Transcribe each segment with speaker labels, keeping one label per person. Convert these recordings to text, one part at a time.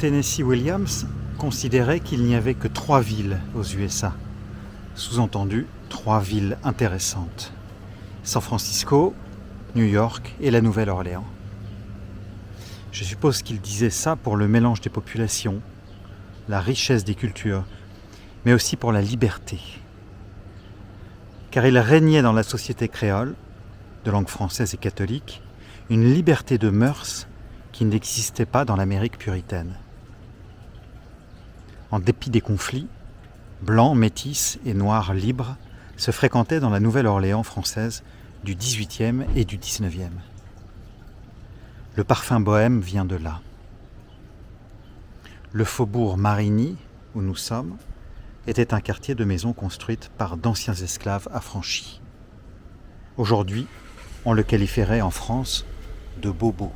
Speaker 1: Tennessee Williams considérait qu'il n'y avait que 3 villes aux USA. Sous-entendu, 3 villes intéressantes. San Francisco, New York et la Nouvelle-Orléans. Je suppose qu'il disait ça pour le mélange des populations, la richesse des cultures, mais aussi pour la liberté. Car il régnait dans la société créole, de langue française et catholique, une liberté de mœurs qui n'existait pas dans l'Amérique puritaine. En dépit des conflits, blancs, métis et noirs libres se fréquentaient dans la Nouvelle-Orléans française du XVIIIe et du XIXe. Le parfum bohème vient de là. Le faubourg Marigny, où nous sommes, était un quartier de maisons construites par d'anciens esclaves affranchis. Aujourd'hui, on le qualifierait en France de bobo.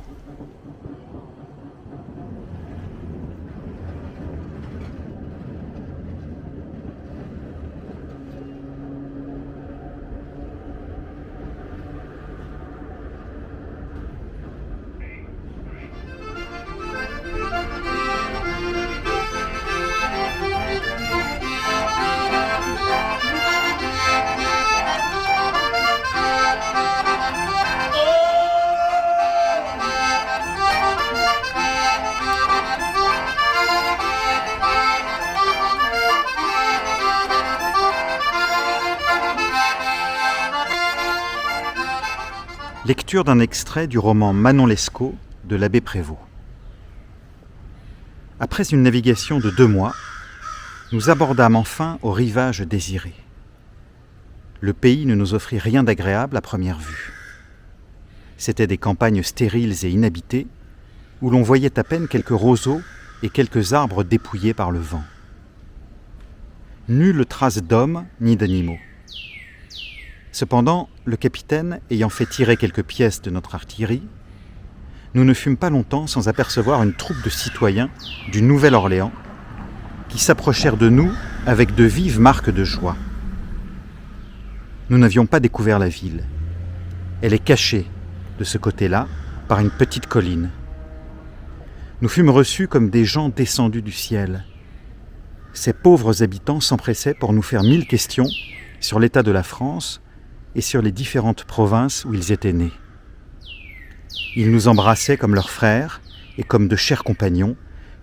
Speaker 1: Lecture d'un extrait du roman Manon Lescaut de l'abbé Prévost. Après une navigation de 2 mois, nous abordâmes enfin au rivage désiré. Le pays ne nous offrit rien d'agréable à première vue. C'étaient des campagnes stériles et inhabitées, où l'on voyait à peine quelques roseaux et quelques arbres dépouillés par le vent. Nulle trace d'hommes ni d'animaux. Cependant, le capitaine ayant fait tirer quelques pièces de notre artillerie, nous ne fûmes pas longtemps sans apercevoir une troupe de citoyens du Nouvelle-Orléans qui s'approchèrent de nous avec de vives marques de joie. Nous n'avions pas découvert la ville. Elle est cachée, de ce côté-là, par une petite colline. Nous fûmes reçus comme des gens descendus du ciel. Ces pauvres habitants s'empressaient pour nous faire 1000 questions sur l'état de la France et sur les différentes provinces où ils étaient nés. Ils nous embrassaient comme leurs frères et comme de chers compagnons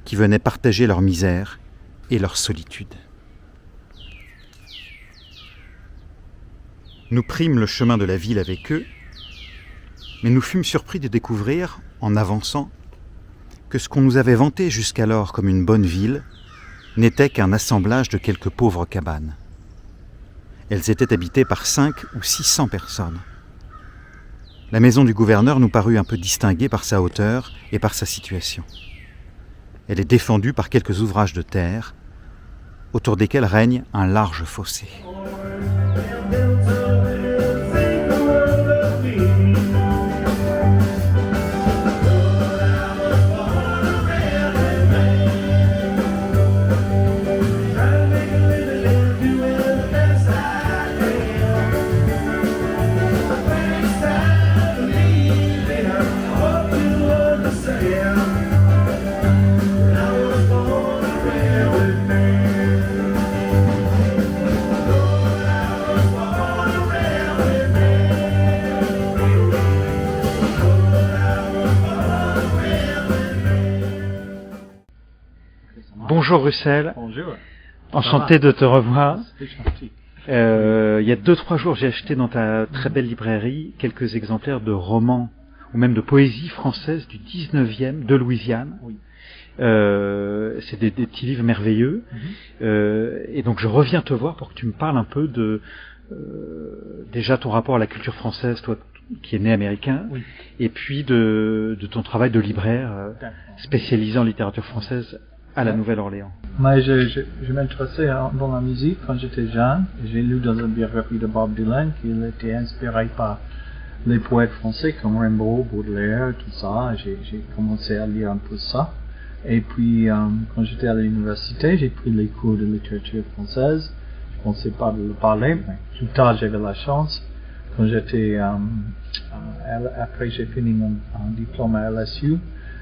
Speaker 1: qui venaient partager leur misère et leur solitude. Nous prîmes le chemin de la ville avec eux, mais nous fûmes surpris de découvrir, en avançant, que ce qu'on nous avait vanté jusqu'alors comme une bonne ville n'était qu'un assemblage de quelques pauvres cabanes. Elles étaient habitées par 500 ou 600 personnes. La maison du gouverneur nous parut un peu distinguée par sa hauteur et par sa situation. Elle est défendue par quelques ouvrages de terre, autour desquels règne un large fossé. Bonjour Russell.
Speaker 2: Bonjour.
Speaker 1: Enchanté de te revoir.
Speaker 2: C'est gentil.
Speaker 1: Il y a 2-3 jours, j'ai acheté dans ta très belle librairie quelques exemplaires de romans ou même de poésie française du 19e de Louisiane.
Speaker 2: Oui.
Speaker 1: C'est des petits livres merveilleux. Et donc je reviens te voir pour que tu me parles un peu de déjà ton rapport à la culture française, toi qui es né américain,
Speaker 2: Oui.
Speaker 1: et puis de ton travail de libraire spécialisé en littérature française à la Nouvelle-Orléans.
Speaker 2: Moi, je m'intéressais dans la musique quand j'étais jeune. J'ai lu dans une biographie de Bob Dylan qu'il était inspiré par les poètes français comme Rimbaud, Baudelaire, tout ça. J'ai commencé à lire un peu ça. Et puis, quand j'étais à l'université, j'ai pris les cours de littérature française. Je pensais pas de le parler, mais plus tard, j'avais la chance. Quand j'étais, après j'ai fini mon diplôme à LSU,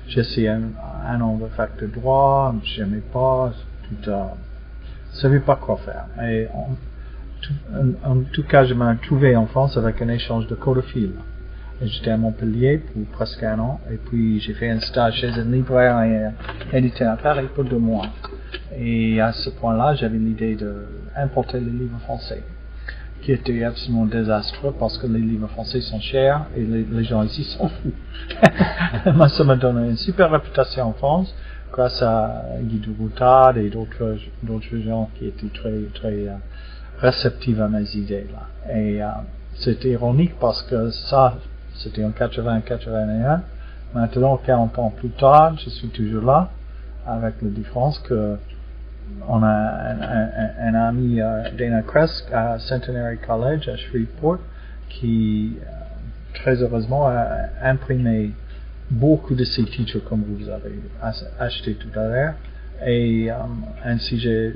Speaker 2: j'ai essayé un an de fac de droit, j'aimais pas, je savais pas quoi faire. Et en tout cas, je me trouvais en France avec un échange de codophiles. Et j'étais à Montpellier pour presque un an, et puis j'ai fait un stage chez un libraire et un éditeur à Paris pour 2 mois. Et à ce point-là, j'avais l'idée d'importer les livres français, qui était absolument désastreux parce que les livres français sont chers et les gens ici sont fous. Moi, ça m'a donné une super réputation en France grâce à Guy de Boutade et d'autres gens qui étaient très réceptifs à mes idées là. Et c'était ironique parce que ça, c'était en 80-81. Maintenant, 40 ans plus tard, je suis toujours là, avec la différence que on a un ami, Dana Kresk, à Centenary College à Shreveport, qui très heureusement a imprimé beaucoup de ces titres comme vous avez acheté tout à l'heure, et ainsi j'ai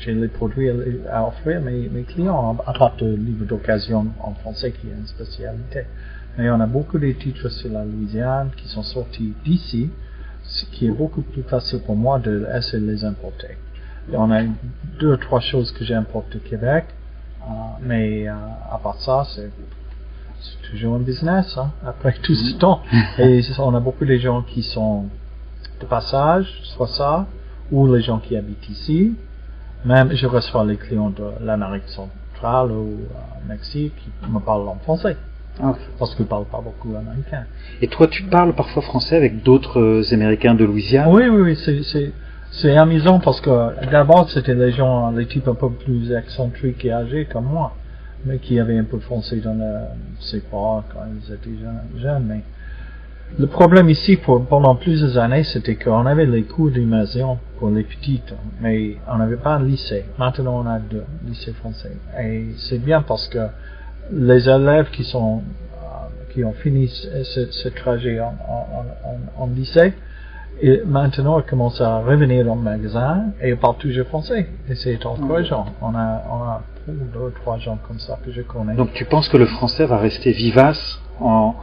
Speaker 2: les produits à offrir mes clients, à part de livres d'occasion en français qui est une spécialité. Mais on a beaucoup de titres sur la Louisiane qui sont sortis d'ici, ce qui est beaucoup plus facile pour moi d'essayer de les importer. Et on a 2 ou 3 choses que j'importe du Québec, mais à part ça, c'est toujours un business, hein, après tout ce temps. Et on a beaucoup de gens qui sont de passage, soit ça, ou les gens qui habitent ici. Même je reçois les clients de l'Amérique centrale ou Mexique qui me parlent en français. Parce qu'ils ne parlent pas beaucoup américain.
Speaker 1: Et toi, tu parles parfois français avec d'autres Américains de Louisiane?
Speaker 2: Oui, c'est amusant parce que d'abord c'était les types un peu plus excentriques et âgés comme moi, mais qui avaient un peu de français dans je sais pas, quand ils étaient jeunes. Mais le problème ici pendant plusieurs années, c'était qu'on avait les cours d'immersion pour les petites, mais on n'avait pas un lycée. Maintenant on a 2 lycées français. Et c'est bien parce que les élèves qui ont fini ce trajet en lycée, et maintenant ils commencent à revenir dans le magasin et ils parlent toujours français. Et c'est encourageant. On a 2 ou 3 gens comme ça que je connais.
Speaker 1: Donc tu penses que le français va rester vivace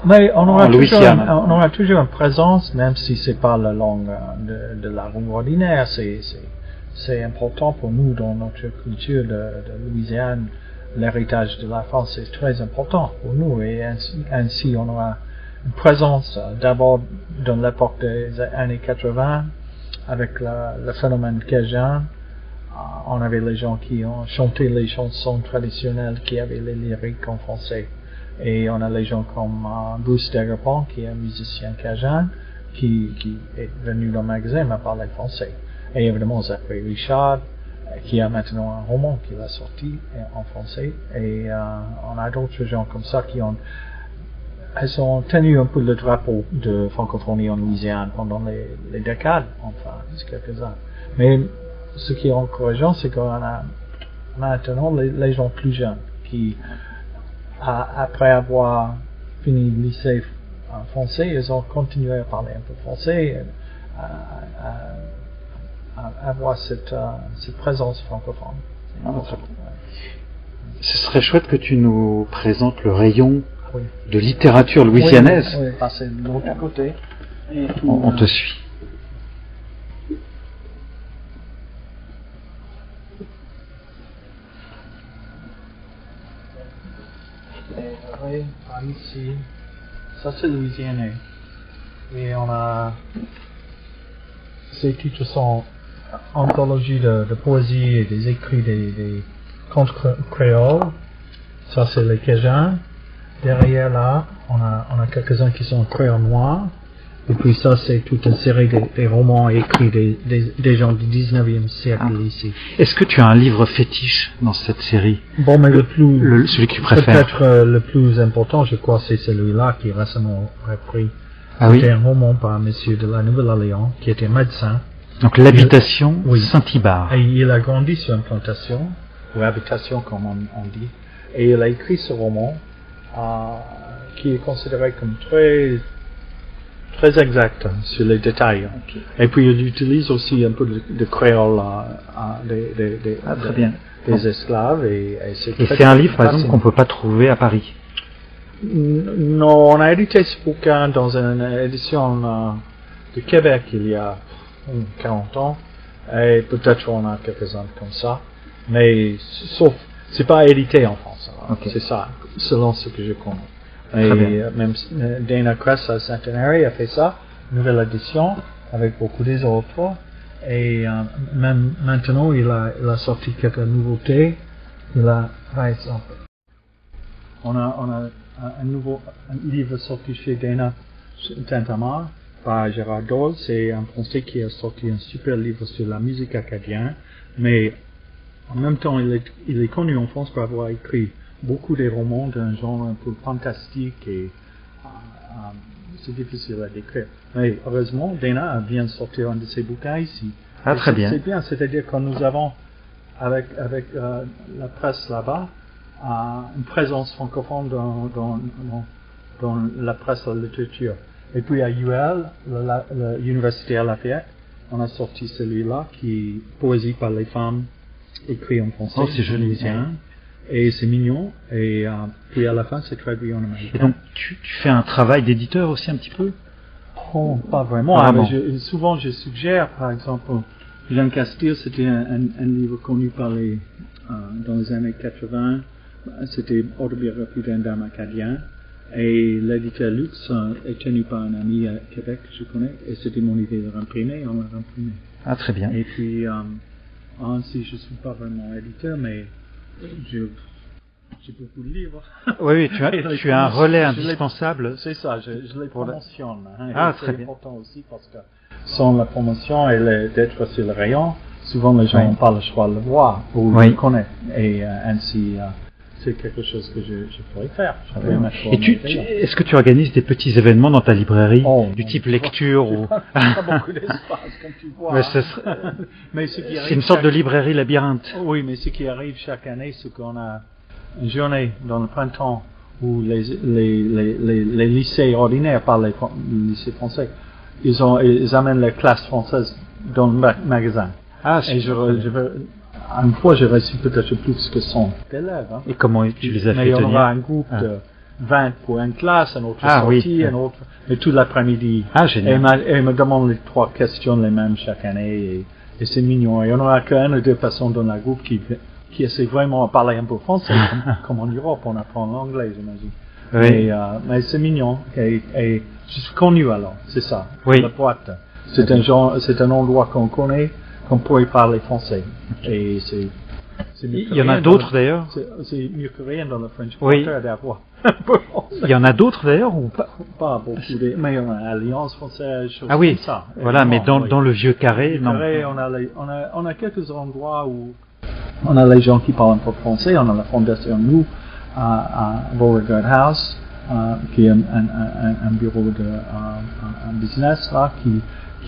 Speaker 2: mais on aura
Speaker 1: Louisiane?
Speaker 2: On aura toujours une présence, même si c'est pas la langue de la langue ordinaire. C'est important pour nous dans notre culture de Louisiane. L'héritage de la France est très important pour nous, et ainsi on aura une présence d'abord dans l'époque des années 80 avec le phénomène cajun. On avait les gens qui ont chanté les chansons traditionnelles qui avaient les lyriques en français, et on a les gens comme Bruce Daguerre, qui est un musicien cajun qui est venu dans le magasin mais parler français. Et évidemment Zachary Richard, qui a maintenant un roman qu'il a sorti en français, et on a d'autres gens comme ça qui ont tenu un peu le drapeau de francophonie en Louisiane pendant les décades, enfin, quelques-uns. Mais ce qui est encourageant, c'est qu'on a maintenant les gens plus jeunes qui, après avoir fini le lycée français, ils ont continué à parler un peu français, avoir cette présence francophone.
Speaker 1: Ce serait chouette que tu nous présentes le rayon de littérature louisianaise.
Speaker 2: Oui, passer de l'autre côté.
Speaker 1: On te suit.
Speaker 2: Et par ici, ça c'est louisianais. Et on a ces titres sont anthologies de poésie et des écrits des contes créoles. Ça c'est les Cajuns. Derrière là, on a quelques-uns qui sont créoles noirs. Et puis ça c'est toute une série des romans écrits des gens du 19e siècle ici.
Speaker 1: Est-ce que tu as un livre fétiche dans cette série?
Speaker 2: Bon, mais
Speaker 1: celui que tu préfères?
Speaker 2: Peut-être le plus important, je crois, c'est celui-là qui est récemment repris. C'était un roman par un monsieur de la Nouvelle-Orléans qui était médecin.
Speaker 1: Donc l'habitation Saint-Ibar.
Speaker 2: Et il a grandi sur une plantation, ou habitation comme on dit, et il a écrit ce roman qui est considéré comme très exact sur les détails. Okay. Et puis il utilise aussi un peu de créole des esclaves. Et
Speaker 1: c'est un livre, par exemple, qu'on ne peut pas trouver à Paris.
Speaker 2: Non, on a édité ce bouquin dans une édition de Québec il y a 40 ans, et peut-être on a quelques-uns comme ça, mais sauf, c'est pas édité en France, alors.
Speaker 1: Ok.
Speaker 2: C'est ça, selon ce que je connais.
Speaker 1: Très bien.
Speaker 2: Et même Dana Crest à Centenary a fait ça, nouvelle édition, avec beaucoup des autres, et même maintenant il a sorti quelques nouveautés. Il a, par exemple, on a un livre sorti chez Dana Tintamar par Gérard Dole. C'est un Français qui a sorti un super livre sur la musique acadienne, mais en même temps il est connu en France pour avoir écrit beaucoup de romans d'un genre un peu fantastique et c'est difficile à décrire. Mais heureusement, Dana vient de sortir un de ses bouquins ici.
Speaker 1: Ah,
Speaker 2: Et
Speaker 1: très bien.
Speaker 2: C'est bien, c'est-à-dire que nous avons avec la presse là-bas, une présence francophone dans la presse et la littérature. Et puis à UL, l'Université à Lafayette, on a sorti celui-là qui est Poésie par les femmes, écrit en français.
Speaker 1: Oh, c'est joli.
Speaker 2: Bien. Et c'est mignon. Et puis à la fin, c'est traduit en américain.
Speaker 1: Et donc, tu fais un travail d'éditeur aussi un petit peu?
Speaker 2: Oh, pas vraiment.
Speaker 1: Pas
Speaker 2: Mais
Speaker 1: vraiment.
Speaker 2: souvent, je suggère, par exemple, Jean Castille, c'était un livre connu par dans les années 80. C'était Autobiographie d'un dame acadien. Et l'éditeur Lux est tenu par un ami à Québec que je connais. Et c'était mon idée de l'imprimer. On l'a imprimé.
Speaker 1: Ah, très bien.
Speaker 2: Et puis, ainsi, je suis pas vraiment éditeur, mais j'ai beaucoup de livres.
Speaker 1: Oui, tu as un relais
Speaker 2: je les-
Speaker 1: indispensable.
Speaker 2: C'est ça, je les promotionne. Hein,
Speaker 1: Ah,
Speaker 2: et
Speaker 1: très
Speaker 2: c'est
Speaker 1: bien.
Speaker 2: important aussi parce que sans la promotion et d'être sur le rayon, souvent les gens
Speaker 1: Oui.
Speaker 2: n'ont pas le choix de le voir ou
Speaker 1: Oui.
Speaker 2: de le connaître. Et ainsi, c'est quelque chose que je pourrais faire. Je pourrais mettre sur
Speaker 1: Et
Speaker 2: mes rayons.
Speaker 1: est-ce que tu organises des petits événements dans ta librairie,
Speaker 2: Oh,
Speaker 1: du
Speaker 2: non.
Speaker 1: type lecture ou
Speaker 2: Pas beaucoup d'espace, comme tu vois.
Speaker 1: Mais
Speaker 2: hein.
Speaker 1: ce serait-
Speaker 2: Mais ce qui
Speaker 1: C'est
Speaker 2: arrive
Speaker 1: une sorte de
Speaker 2: chaque-
Speaker 1: librairie labyrinthe.
Speaker 2: Oui, mais ce qui arrive chaque année, c'est qu'on a une journée dans le printemps où les lycées ordinaires, pas les lycées français, ils amènent les classes françaises dans le magasin.
Speaker 1: Ah,
Speaker 2: Et une fois, j'ai reçu peut-être plus que 100 élèves. Hein.
Speaker 1: Et comment tu les as
Speaker 2: Mais
Speaker 1: fait
Speaker 2: on aura un
Speaker 1: tenir?
Speaker 2: groupe
Speaker 1: Ah.
Speaker 2: de 20 pour une classe, un autre
Speaker 1: Ah,
Speaker 2: sortie,
Speaker 1: oui.
Speaker 2: un autre, et tout l'après-midi.
Speaker 1: Ah,
Speaker 2: Et
Speaker 1: génial.
Speaker 2: il me demande les 3 questions les mêmes chaque année, et c'est mignon. Et on aura qu'une ou deux personnes dans le groupe qui essaient vraiment à parler un peu français, comme en Europe, on apprend l'anglais, j'imagine.
Speaker 1: Oui.
Speaker 2: Mais c'est mignon, et je suis connu alors, c'est ça.
Speaker 1: Oui.
Speaker 2: La boîte. C'est un endroit qu'on connaît, qu'on pourrait parler français. Et c'est mieux que
Speaker 1: Il y en a
Speaker 2: rien
Speaker 1: d'autres
Speaker 2: dans
Speaker 1: d'ailleurs.
Speaker 2: c'est mieux que rien dans le French
Speaker 1: Oui.
Speaker 2: Quarter d'avoir un peu français.
Speaker 1: Il y en a d'autres d'ailleurs ou pas?
Speaker 2: Pas beaucoup mais on a Alliance française, choses
Speaker 1: Ah oui.
Speaker 2: comme ça.
Speaker 1: Voilà, mais
Speaker 2: Évidemment,
Speaker 1: dans
Speaker 2: oui.
Speaker 1: le vieux carré,
Speaker 2: Le
Speaker 1: non.
Speaker 2: carré, on a quelques endroits où on a les gens qui parlent un peu français. On a la fondation nous à Beauregard House, qui est un bureau un business là qui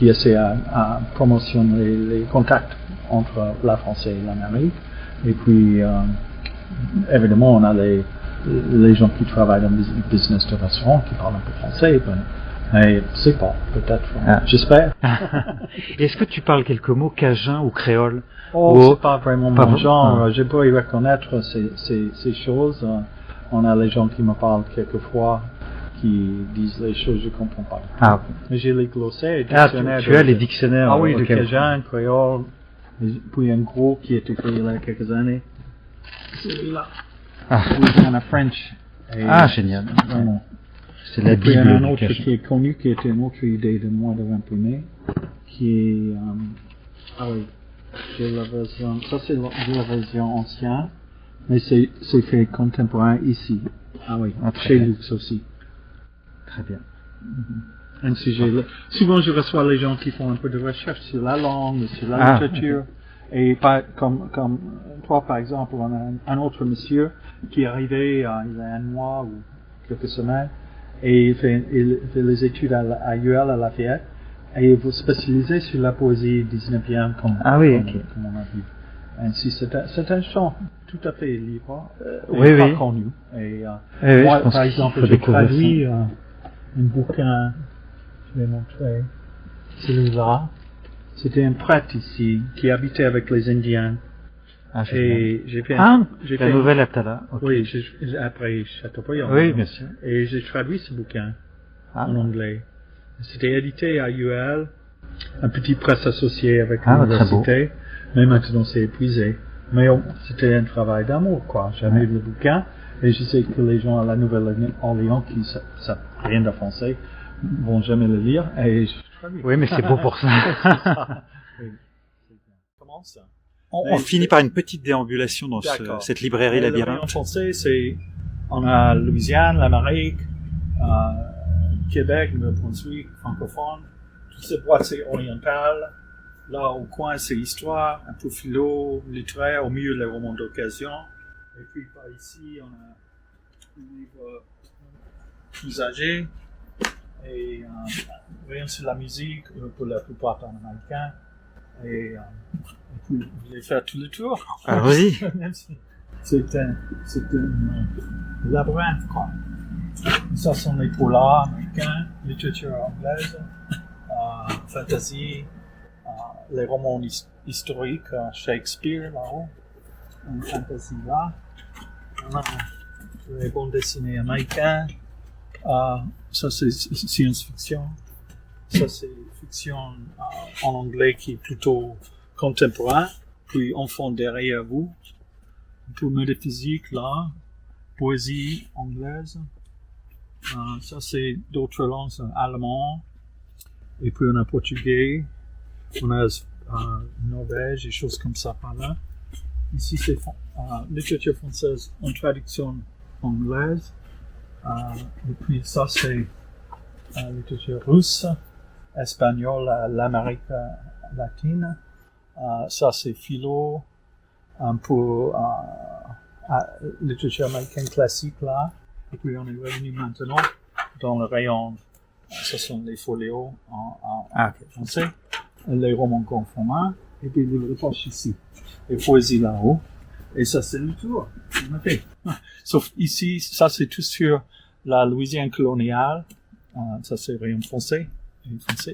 Speaker 2: essaie à promotionner les contacts entre la France et l'Amérique. Et puis évidemment on a les gens qui travaillent dans le business de restaurant qui parlent un peu français. Mais c'est pas, peut-être.
Speaker 1: Ah.
Speaker 2: J'espère.
Speaker 1: Est-ce que tu parles quelques mots cajun ou créole?
Speaker 2: Oh,
Speaker 1: Ou-
Speaker 2: c'est pas vraiment
Speaker 1: pas
Speaker 2: mon
Speaker 1: vraiment.
Speaker 2: genre.
Speaker 1: Ah.
Speaker 2: Je peux y reconnaître ces choses. On a les gens qui me parlent quelquefois, qui disent les choses que je comprends pas.
Speaker 1: Ah,
Speaker 2: Mais j'ai les glossaires,
Speaker 1: ah
Speaker 2: dictionnaires.
Speaker 1: tu as les dictionnaires.
Speaker 2: Ah oui, de
Speaker 1: ok.
Speaker 2: Cajun, créole. Puis un gros qui est écrit il y a quelques années. Celui-là.
Speaker 1: Ah.
Speaker 2: Louisiana French. Et
Speaker 1: Ah, génial.
Speaker 2: Vraiment.
Speaker 1: C'est la
Speaker 2: Et puis il y en a
Speaker 1: Bible
Speaker 2: un
Speaker 1: du
Speaker 2: autre
Speaker 1: cajun.
Speaker 2: qui est connu, qui était une autre idée de moi de l'imprimer, qui est, ah oui, j'ai la version, ça c'est la version ancienne, mais c'est fait contemporain ici. Ah oui,
Speaker 1: Ah, très
Speaker 2: chez
Speaker 1: bien.
Speaker 2: Lux aussi.
Speaker 1: Très bien.
Speaker 2: Un sujet, souvent je reçois les gens qui font un peu de recherche sur la langue, sur la
Speaker 1: Ah,
Speaker 2: littérature, et comme toi par exemple, on a un autre monsieur qui est arrivé il y a un mois ou quelques semaines, et il fait les études à UL à Lafayette, et il veut spécialiser sur la poésie 19e comme
Speaker 1: Ah oui, ok.
Speaker 2: comme on a vu. Ainsi, c'est un champ tout à fait libre,
Speaker 1: Oui,
Speaker 2: et pas
Speaker 1: oui.
Speaker 2: connu. Et,
Speaker 1: Oui, oui,
Speaker 2: moi,
Speaker 1: je pense
Speaker 2: par
Speaker 1: qu'il
Speaker 2: exemple,
Speaker 1: faut
Speaker 2: j'ai
Speaker 1: découvrir
Speaker 2: traduit un bouquin, je vais montrer, celui-là. C'était un prêtre ici qui habitait avec les Indiens.
Speaker 1: Ah, génial.
Speaker 2: Et j'ai fait
Speaker 1: Ah,
Speaker 2: j'ai
Speaker 1: la
Speaker 2: fait-
Speaker 1: nouvelle Atala. ok.
Speaker 2: Oui, après Chateaubriand.
Speaker 1: Oui, bien sûr.
Speaker 2: Et j'ai traduit ce bouquin
Speaker 1: Ah.
Speaker 2: en anglais. C'était édité à UL, un petit presse associé avec
Speaker 1: Ah,
Speaker 2: l'université, mais maintenant c'est épuisé. Mais c'était un travail d'amour, quoi. J'avais le bouquin, et je sais que les gens à la Nouvelle-Orléans qui savent rien de français vont jamais le lire, et
Speaker 1: Oui, mais c'est beau pour ça.
Speaker 2: Oui. Comment ça?
Speaker 1: On finit par une petite déambulation dans cette librairie labyrinthe.
Speaker 2: En français, on a Louisiane, l'Amérique, Québec, le Brunswick, francophone, toutes ces boîtes orientales. Là, au coin, c'est histoire, un peu philo, littéraire, au milieu, les romans d'occasion. Et puis, par ici, on a des livres plus âgés. Et rien sur la musique, pour la plupart en américain. Et puis, vous voulez faire tout le tour?
Speaker 1: Allons-y.
Speaker 2: C'est un labyrinthe, quoi. Ça sont les polars américains, littérature anglaise, fantasy, les romans historiques, Shakespeare là-haut, une fantasy là. On a les bandes dessinées américains. Ça c'est science-fiction. Ça c'est fiction en anglais qui est plutôt contemporain. Puis enfant derrière vous. Un peu métaphysique là. Poésie anglaise. Ça c'est d'autres langues, allemand. Et puis on a portugais. On a Norvège et choses comme ça par là. Ici c'est littérature française en traduction anglaise. Et puis ça c'est littérature russe, espagnole, l'Amérique latine. Ça c'est philo, un peu littérature américaine classique là. Et puis on est revenu maintenant dans le rayon, ce sont les folios en français, les romans conformants, et puis les reproches ici, les poésies là-haut. Et ça c'est le tour. On a fait. Sauf ici, ça c'est tout sur la Louisiane coloniale. Ça c'est rayon français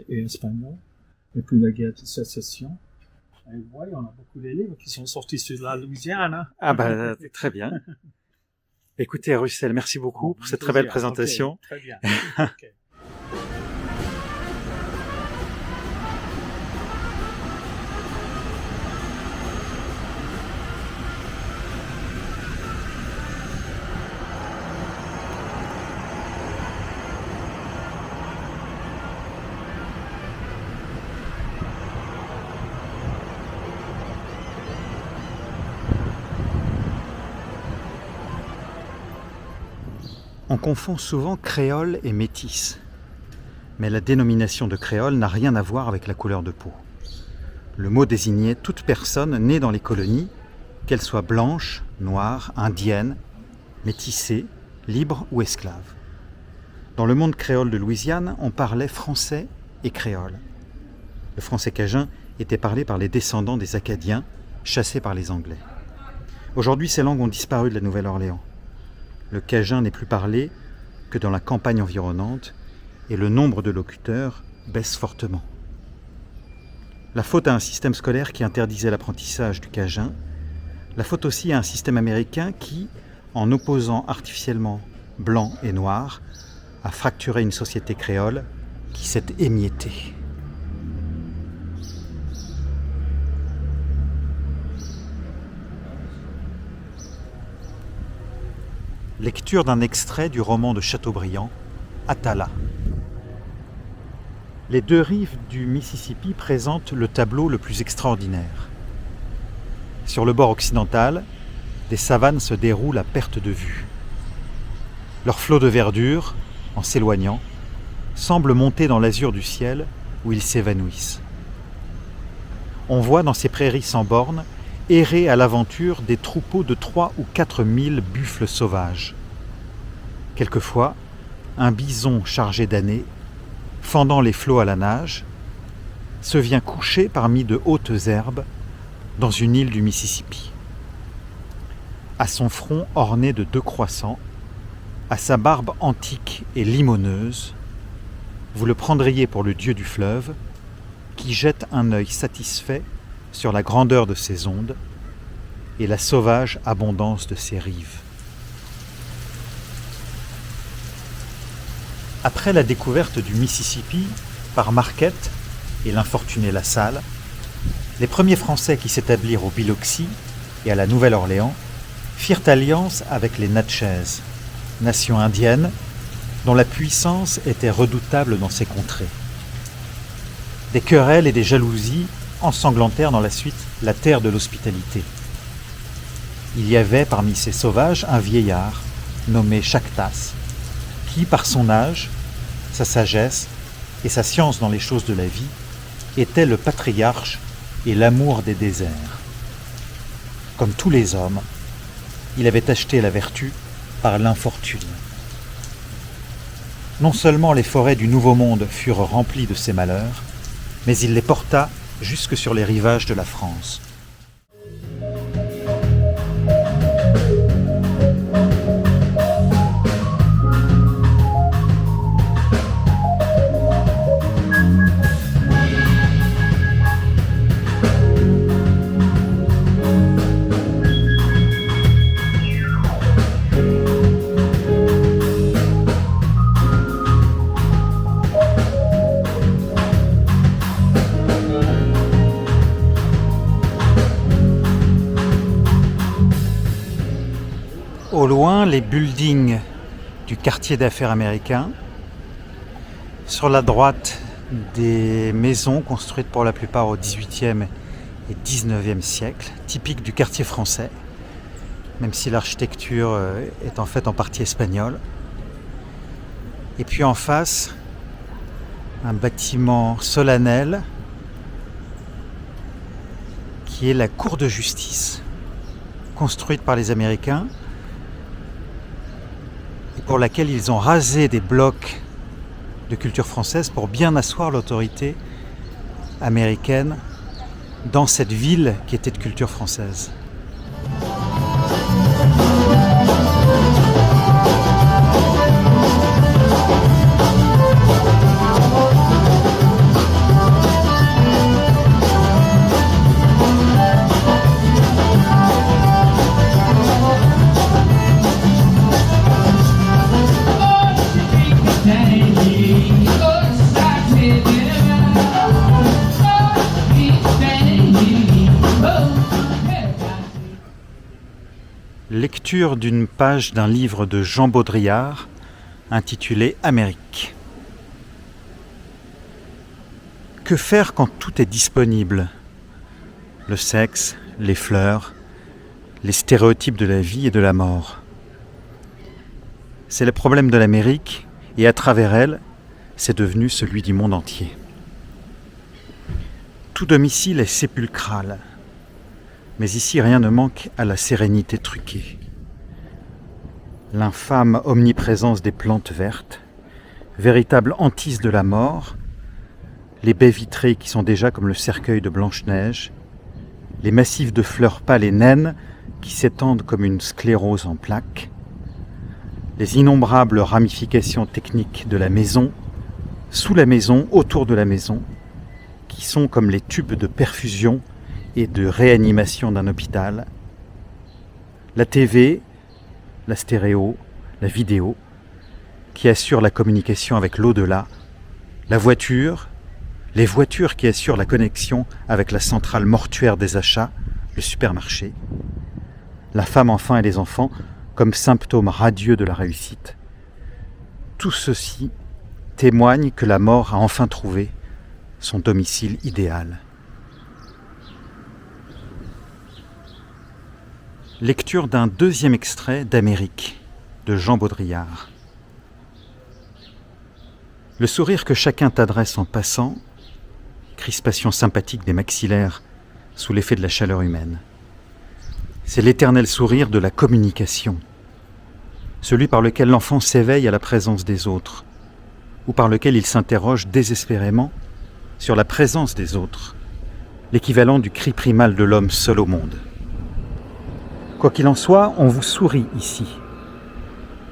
Speaker 2: et espagnol. Et puis la guerre de sécession. Et vous voyez, on a beaucoup de livres qui sont sortis sur la Louisiane. Hein?
Speaker 1: Ah bah très bien. Écoutez Russell, merci beaucoup pour cette très belle présentation.
Speaker 2: Okay, très bien. Okay.
Speaker 1: On confond souvent créole et métis. Mais la dénomination de créole n'a rien à voir avec la couleur de peau. Le mot désignait toute personne née dans les colonies, qu'elle soit blanche, noire, indienne, métissée, libre ou esclave. Dans le monde créole de Louisiane, on parlait français et créole. Le français cajun était parlé par les descendants des Acadiens, chassés par les Anglais. Aujourd'hui, ces langues ont disparu de la Nouvelle-Orléans. Le cajun n'est plus parlé que dans la campagne environnante et le nombre de locuteurs baisse fortement. La faute à un système scolaire qui interdisait l'apprentissage du cajun, la faute aussi à un système américain qui, en opposant artificiellement blanc et noir, a fracturé une société créole qui s'est émiettée. Lecture d'un extrait du roman de Chateaubriand, Atala. Les deux rives du Mississippi présentent le tableau le plus extraordinaire. Sur le bord occidental, des savanes se déroulent à perte de vue. Leurs flots de verdure, en s'éloignant, semblent monter dans l'azur du ciel où ils s'évanouissent. On voit dans ces prairies sans bornes errer à l'aventure des troupeaux de 3 ou 4 000 buffles sauvages. Quelquefois, un bison chargé d'ânées, fendant les flots à la nage, se vient coucher parmi de hautes herbes dans une île du Mississippi. À son front orné de 2 croissants, à sa barbe antique et limoneuse, vous le prendriez pour le dieu du fleuve, qui jette un œil satisfait sur la grandeur de ses ondes et la sauvage abondance de ses rives. Après la découverte du Mississippi par Marquette et l'infortuné La Salle, les premiers Français qui s'établirent au Biloxi et à la Nouvelle-Orléans firent alliance avec les Natchez, nation indienne dont la puissance était redoutable dans ces contrées. Des querelles et des jalousies ensanglantèrent dans la suite la terre de l'hospitalité. Il y avait parmi ces sauvages un vieillard nommé Chactas, qui, par son âge, sa sagesse et sa science dans les choses de la vie, était le patriarche et l'amour des déserts. Comme tous les hommes, il avait acheté la vertu par l'infortune. Non seulement les forêts du Nouveau Monde furent remplies de ses malheurs, mais il les porta jusque sur les rivages de la France. Au loin, les buildings du quartier d'affaires américain. Sur la droite, des maisons construites pour la plupart au XVIIIe et XIXe siècle, typiques du quartier français, même si l'architecture est en fait en partie espagnole. Et puis en face, un bâtiment solennel qui est la cour de justice, construite par les Américains, et pour laquelle ils ont rasé des blocs de culture française pour bien asseoir l'autorité américaine dans cette ville qui était de culture française. Lecture d'une page d'un livre de Jean Baudrillard intitulé Amérique. Que faire quand tout est disponible ? Le sexe, les fleurs, les stéréotypes de la vie et de la mort. C'est le problème de l'Amérique et à travers elle, c'est devenu celui du monde entier. Tout domicile est sépulcral. Mais ici, rien ne manque à la sérénité truquée. L'infâme omniprésence des plantes vertes, véritable hantise de la mort, les baies vitrées qui sont déjà comme le cercueil de Blanche-Neige, les massifs de fleurs pâles et naines qui s'étendent comme une sclérose en plaques, les innombrables ramifications techniques de la maison, sous la maison, autour de la maison, qui sont comme les tubes de perfusion et de réanimation d'un hôpital, la TV, la stéréo, la vidéo, qui assurent la communication avec l'au-delà, la voiture, les voitures qui assurent la connexion avec la centrale mortuaire des achats, le supermarché, la femme enfin et les enfants comme symptômes radieux de la réussite. Tout ceci témoigne que la mort a enfin trouvé son domicile idéal. Lecture d'un deuxième extrait d'Amérique, de Jean Baudrillard. Le sourire que chacun t'adresse en passant, crispation sympathique des maxillaires sous l'effet de la chaleur humaine. C'est l'éternel sourire de la communication, celui par lequel l'enfant s'éveille à la présence des autres, ou par lequel il s'interroge désespérément sur la présence des autres, l'équivalent du cri primal de l'homme seul au monde. Quoi qu'il en soit, on vous sourit ici.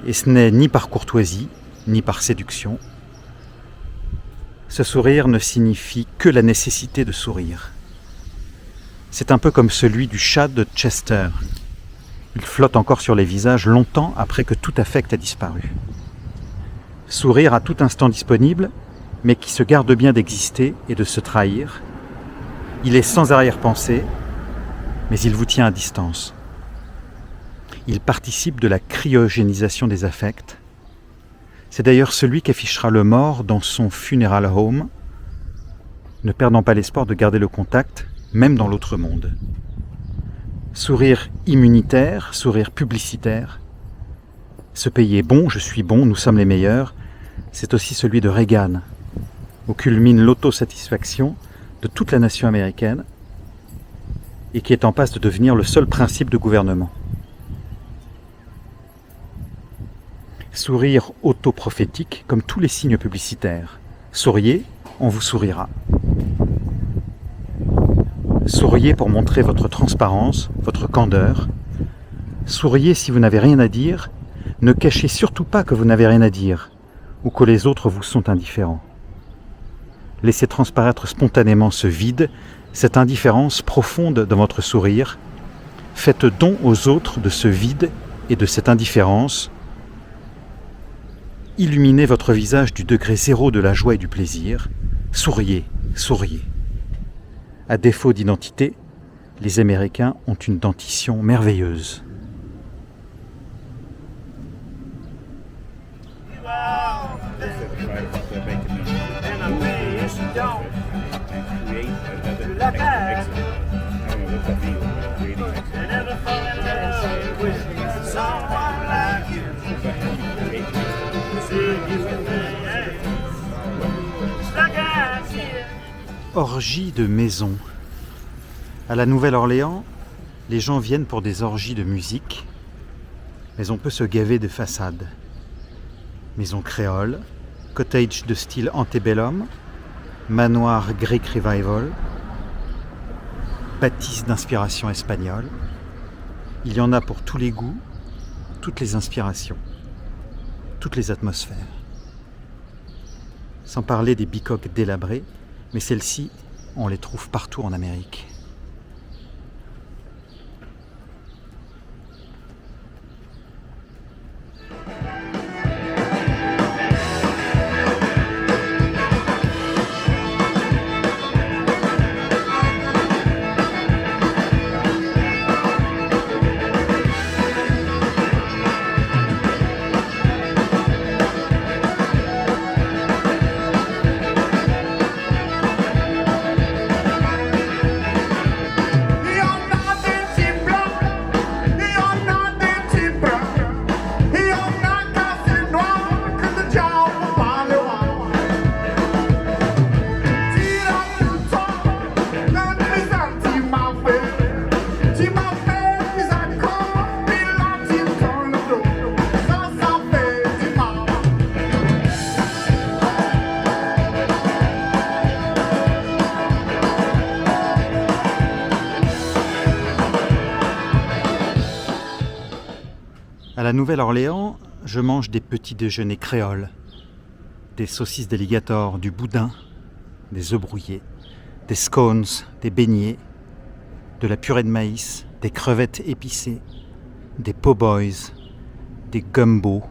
Speaker 1: Et ce n'est ni par courtoisie, ni par séduction. Ce sourire ne signifie que la nécessité de sourire. C'est un peu comme celui du chat de Chester. Il flotte encore sur les visages longtemps après que tout affect a disparu. Sourire à tout instant disponible, mais qui se garde bien d'exister et de se trahir. Il est sans arrière-pensée, mais il vous tient à distance. Il participe de la cryogénisation des affects. C'est d'ailleurs celui qui affichera le mort dans son funeral home, ne perdant pas l'espoir de garder le contact, même dans l'autre monde. Sourire immunitaire, sourire publicitaire. Ce pays est bon, je suis bon, nous sommes les meilleurs. C'est aussi celui de Reagan, où culmine l'autosatisfaction de toute la nation américaine et qui est en passe de devenir le seul principe de gouvernement. Sourire autoprophétique comme tous les signes publicitaires. Souriez, on vous sourira. Souriez pour montrer votre transparence, votre candeur. Souriez si vous n'avez rien à dire. Ne cachez surtout pas que vous n'avez rien à dire ou que les autres vous sont indifférents. Laissez transparaître spontanément ce vide, cette indifférence profonde dans votre sourire. Faites don aux autres de ce vide et de cette indifférence. Illuminez votre visage du degré zéro de la joie et du plaisir. Souriez, souriez. À défaut d'identité, les Américains ont une dentition merveilleuse. Orgie de maison. À la Nouvelle-Orléans, les gens viennent pour des orgies de musique, mais on peut se gaver de façades. Maison créole, cottage de style antebellum, manoir Greek Revival, bâtisse d'inspiration espagnole. Il y en a pour tous les goûts, toutes les inspirations, toutes les atmosphères. Sans parler des bicoques délabrées, mais celles-ci, on les trouve partout en Amérique. À la Nouvelle-Orléans, je mange des petits déjeuners créoles, des saucisses d'alligator, du boudin, des œufs brouillés, des scones, des beignets, de la purée de maïs, des crevettes épicées, des po' boys, des gumbo,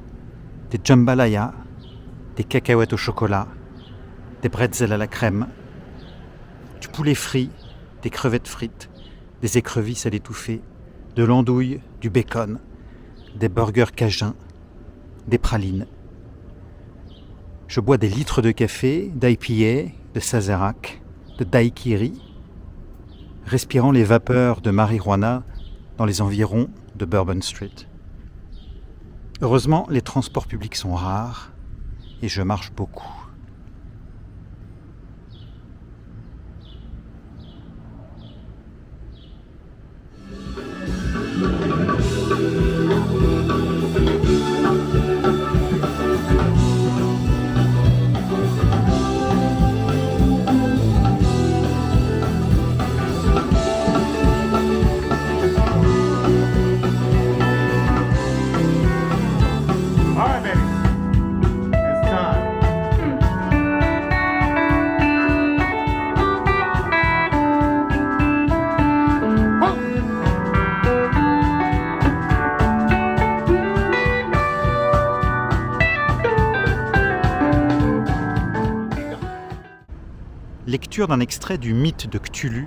Speaker 1: des jambalaya, des cacahuètes au chocolat, des bretzels à la crème, du poulet frit, des crevettes frites, des écrevisses à l'étouffée, de l'andouille, du bacon, des burgers cajuns, des pralines. Je bois des litres de café, d'IPA, de Sazerac, de daiquiri, respirant les vapeurs de marijuana dans les environs de Bourbon Street. Heureusement, les transports publics sont rares et je marche beaucoup. lecture d'un extrait du mythe de Cthulhu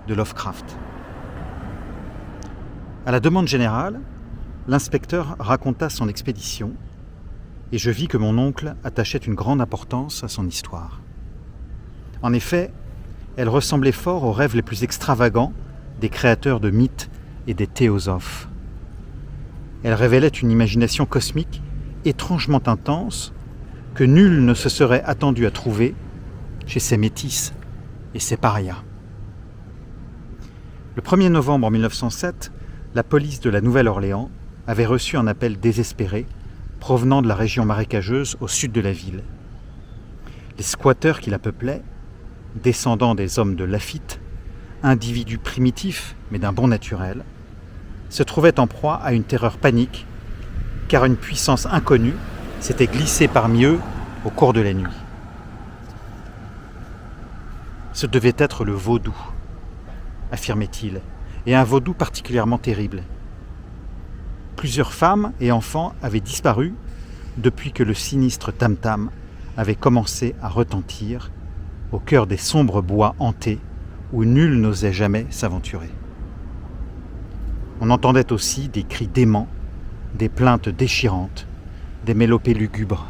Speaker 1: de Lovecraft. À la demande générale, l'inspecteur raconta son expédition et je vis que mon oncle attachait une grande importance à son histoire. En effet, elle ressemblait fort aux rêves les plus extravagants des créateurs de mythes et des théosophes. Elle révélait une imagination cosmique étrangement intense que nul ne se serait attendu à trouver chez ces métis et ces parias. Le 1er novembre 1907, la police de la Nouvelle-Orléans avait reçu un appel désespéré provenant de la région marécageuse au sud de la ville. Les squatteurs qui la peuplaient, descendants des hommes de Lafitte, individus primitifs mais d'un bon naturel, se trouvaient en proie à une terreur panique car une puissance inconnue s'était glissée parmi eux au cours de la nuit. Ce devait être le vaudou, affirmait-il, et un vaudou particulièrement terrible. Plusieurs femmes et enfants avaient disparu depuis que le sinistre tam-tam avait commencé à retentir au cœur des sombres bois hantés où nul n'osait jamais s'aventurer. On entendait aussi des cris déments, des plaintes déchirantes, des mélopées lugubres,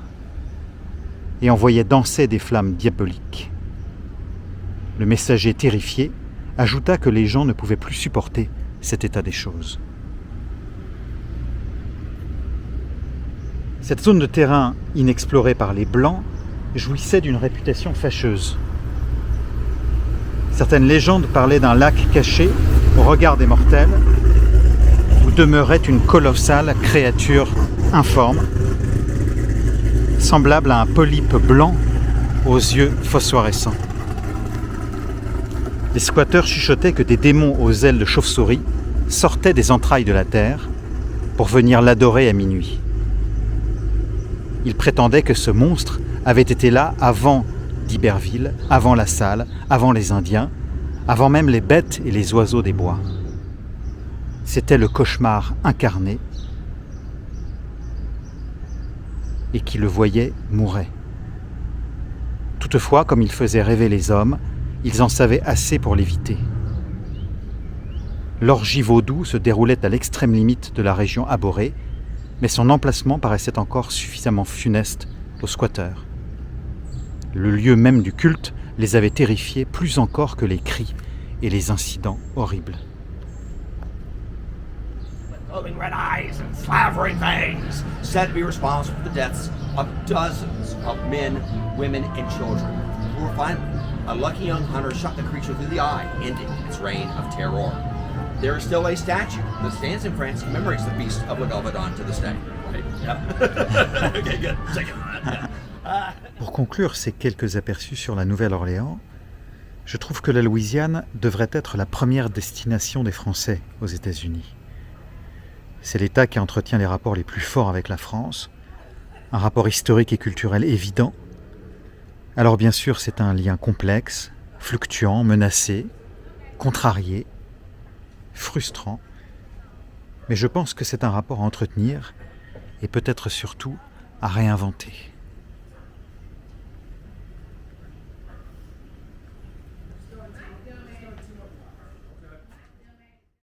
Speaker 1: et on voyait danser des flammes diaboliques. Le messager terrifié ajouta que les gens ne pouvaient plus supporter cet état des choses. Cette zone de terrain inexplorée par les Blancs jouissait d'une réputation fâcheuse. Certaines légendes parlaient d'un lac caché au regard des mortels où demeurait une colossale créature informe, semblable à un polype blanc aux yeux phosphorescents. Les squatteurs chuchotaient que des démons aux ailes de chauve-souris sortaient des entrailles de la terre pour venir l'adorer à minuit. Ils prétendaient que ce monstre avait été là avant d'Iberville, avant la Salle, avant les Indiens, avant même les bêtes et les oiseaux des bois. C'était le cauchemar incarné et qui le voyait mourait. Toutefois, comme il faisait rêver les hommes, ils en savaient assez pour l'éviter. L'orgie vaudou se déroulait à l'extrême limite de la région abhorrée, mais son emplacement paraissait encore suffisamment funeste aux squatteurs. Le lieu même du culte les avait terrifiés plus encore que les cris et les incidents horribles.
Speaker 3: Glowing red eyes and slavering fangs, said to be responsible for the deaths of dozens of men, women, and children, who were finally, a lucky young hunter shot the creature through the eye, ending its reign of terror. There is still a statue that stands in France and commemorates the beast of Lagavulin to this day. Right? Yep. Okay, good. Second one. Yeah.
Speaker 1: Pour conclure ces quelques aperçus sur la Nouvelle-Orléans, je trouve que la Louisiane devrait être la première destination des Français aux États-Unis. C'est l'État qui entretient les rapports les plus forts avec la France, un rapport historique et culturel évident. Alors bien sûr, c'est un lien complexe, fluctuant, menacé, contrarié, frustrant, mais je pense que c'est un rapport à entretenir et peut-être surtout à réinventer.